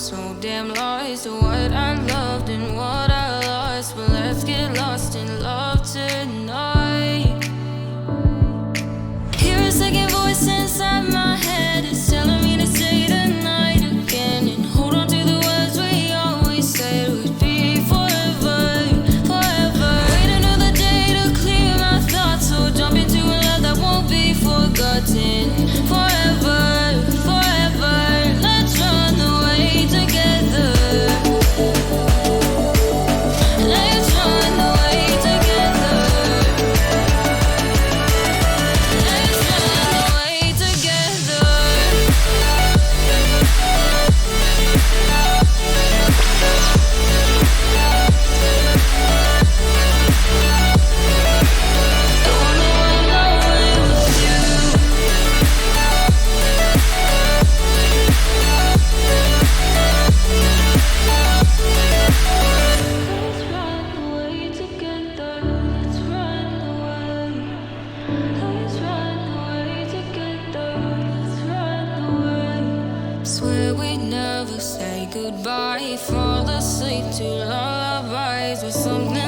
so damn lost to what I loved and what I lost. But let's get lost in love tonight. Hear a second voice inside my head. It's telling me to stay tonight again and hold on to the words we always said would be forever, forever. Wait another day to clear my thoughts, so jump into a love that won't be forgotten. Forever, forever. Let's run away together. Let's run away together. Let's run away together. I wanna run away with you. Let's run away together. Let's run away. Let's run away together. Let's run away. Swear we'd never say goodbye. Fall asleep to lullabies with something